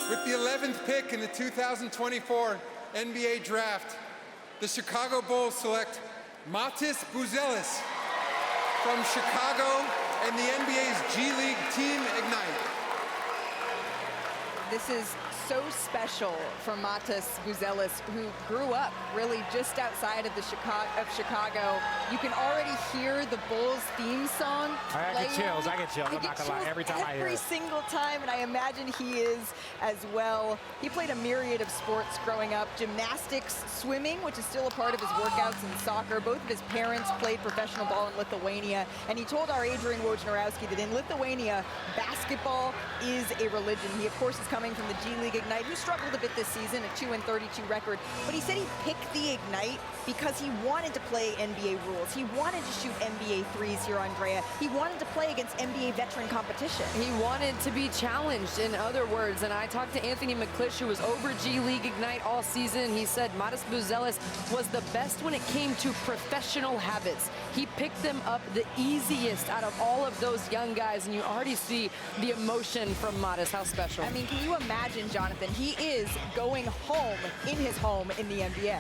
With the 11th pick in the 2024 NBA Draft, the Chicago Bulls select Matis Buzelis from Chicago and the NBA's G League team Ignite. This is so special for Matis Buzelis, who grew up really just outside of Chicago. You can already hear the Bulls theme song. I get chills. I'm not gonna lie. Every time I hear it. Every single time, and I imagine he is as well. He played a myriad of sports growing up: gymnastics, swimming, which is still a part of his workouts, and soccer. Both of his parents played professional ball in Lithuania, and he told our Adrian Wojnarowski that in Lithuania, basketball is a religion. He, of course, is coming from the G League Ignite, who struggled a bit this season, a 2-32 record, but he said he picked the Ignite because he wanted to play NBA rules. He wanted to shoot NBA threes here, Andrea. He wanted to play against NBA veteran competition. He wanted to be challenged, in other words, and I talked to Anthony McClish, who was over G League Ignite all season. He said Matis Buzelis was the best when it came to professional habits. He picked them up the easiest out of all of those young guys, and you already see the emotion from Matis. How special. I mean, can you imagine, Jonathan? He is going home in his home in the NBA.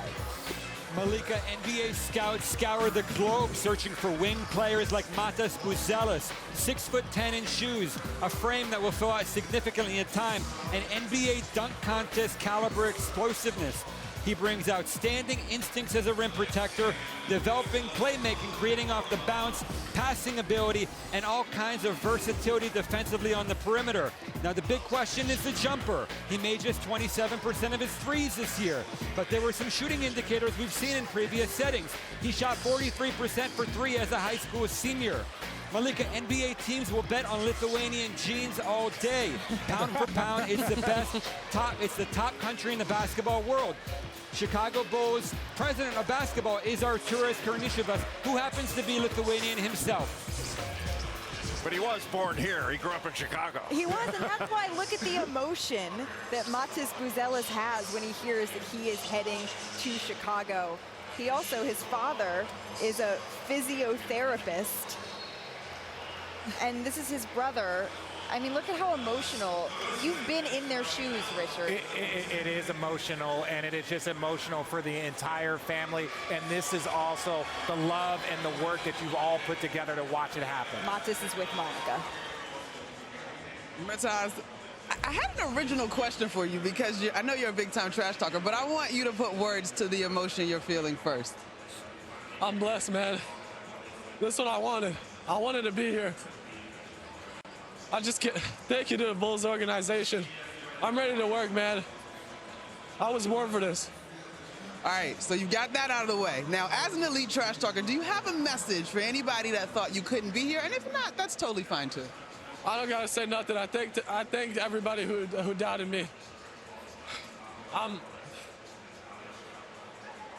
Malika, NBA scouts scour the globe searching for wing players like Matis Buzelis. 6'10" in shoes, a frame that will fill out significantly in time, and NBA dunk contest caliber explosiveness. He brings outstanding instincts as a rim protector, developing playmaking, creating off the bounce, passing ability, and all kinds of versatility defensively on the perimeter. Now the big question is the jumper. He made just 27% of his threes this year, but there were some shooting indicators we've seen in previous settings. He shot 43% for three as a high school senior. Malika, NBA teams will bet on Lithuanian jeans all day. Pound for pound, it's the best, it's the top country in the basketball world. Chicago Bulls president of basketball is Arturas Karnišovas, who happens to be Lithuanian himself. But he was born here. He grew up in Chicago. He was, and that's why look at the emotion that Matis Buzelis has when he hears that he is heading to Chicago. He also, his father is a physiotherapist, and this is his brother. I mean, look at how emotional. You've been in their shoes, Richard. It is emotional, and it is just emotional for the entire family. And this is also the love and the work that you've all put together to watch it happen. Matis is with Monica. Matis, I had an original question for you because I know you're a big-time trash talker, but I want you to put words to the emotion you're feeling first. I'm blessed, man. This is what I wanted. I wanted to be here. I just can't. Thank you to the Bulls organization. I'm ready to work, man. I was born for this. All right, so you got that out of the way. Now, as an elite trash talker, do you have a message for anybody that thought you couldn't be here? And if not, that's totally fine, too. I don't got to say nothing. I thank everybody who doubted me.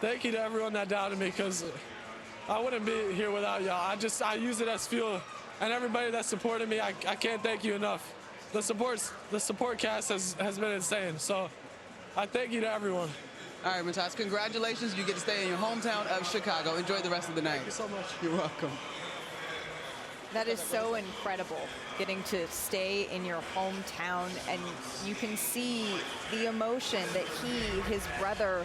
Thank you to everyone that doubted me, because I wouldn't be here without y'all. I use it as fuel. And everybody that supported me, I can't thank you enough. The support cast has been insane. So I thank you to everyone. All right, Matis, congratulations. You get to stay in your hometown of Chicago. Enjoy the rest of the night. Thank you so much. You're welcome. That is so incredible, getting to stay in your hometown, and you can see the emotion that he, his brother,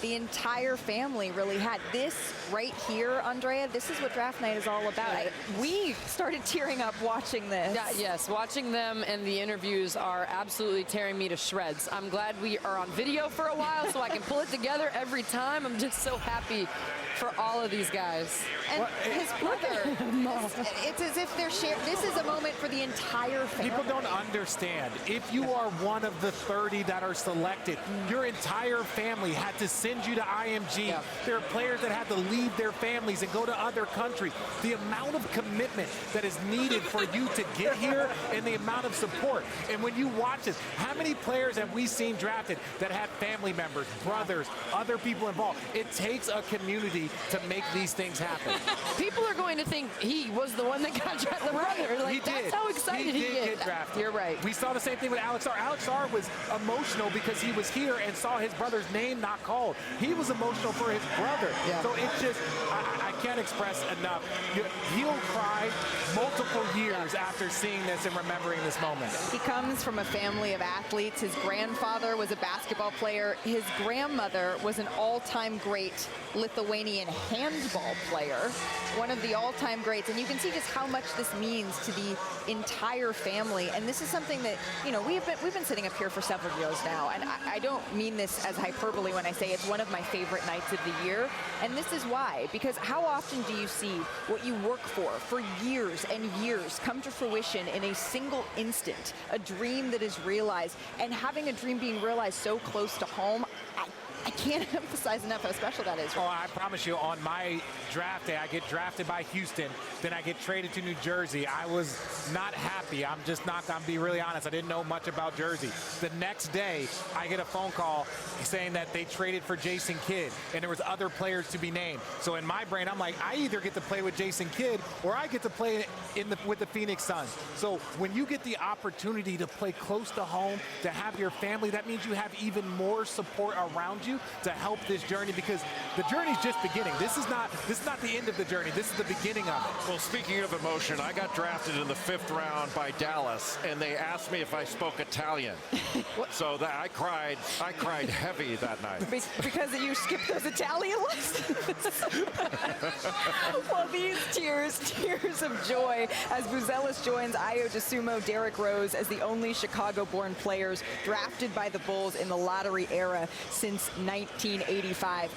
the entire family really had. This right here, Andrea, this is what draft night is all about. We started tearing up watching this. Yeah, yes, watching them and the interviews are absolutely tearing me to shreds. I'm glad we are on video for a while so I can pull it together every time. I'm just so happy for all of these guys. And his brother, it's as if they're sharing. This is a moment for the entire family. People don't understand. If you are one of the 30 that are selected, your entire family had to send you to IMG. Yeah. There are players that had to leave their families and go to other countries. The amount of commitment that is needed for you to get here and the amount of support. And when you watch this, how many players have we seen drafted that had family members, brothers, other people involved? It takes a community to make these things happen. People are going to think he was the one that got drafted. The brother, like, he that's did. how excited he did get drafted. You're right. We saw the same thing with Alex Sarr. Alex Sarr was emotional because he was here and saw his brother's name not called. world. He was emotional for his brother. Yeah. So it's just, I can't express enough. He'll cry multiple years after seeing this and remembering this moment. He comes from a family of athletes. His grandfather was a basketball player. His grandmother was an all-time great Lithuanian handball player, one of the all-time greats. And you can see just how much this means to the entire family. And this is something that, you know, we've been sitting up here for several years now. And I don't mean this as hyperbole when I say it's one of my favorite nights of the year. And this is why, because how often do you see what you work for years and years come to fruition in a single instant, a dream that is realized, and having a dream being realized so close to home, I can't emphasize enough how special that is. Oh, I promise you, on my draft day, I get drafted by Houston, then I get traded to New Jersey. I was not happy. I'm just not going to be really honest. I didn't know much about Jersey. The next day, I get a phone call saying that they traded for Jason Kidd, and there was other players to be named. So in my brain, I'm like, I either get to play with Jason Kidd or I get to play with the Phoenix Suns. So when you get the opportunity to play close to home, to have your family, that means you have even more support around you to help this journey, because the journey's just beginning. This is not the end of the journey. This is the beginning of it. Well, speaking of emotion, I got drafted in the 5th round by Dallas, and they asked me if I spoke Italian. So that I cried heavy that night. Because you skipped those Italian lessons. Well, these tears of joy as Buzelis joins Ayo DeSumo, Derrick Rose as the only Chicago-born players drafted by the Bulls in the lottery era since 1985.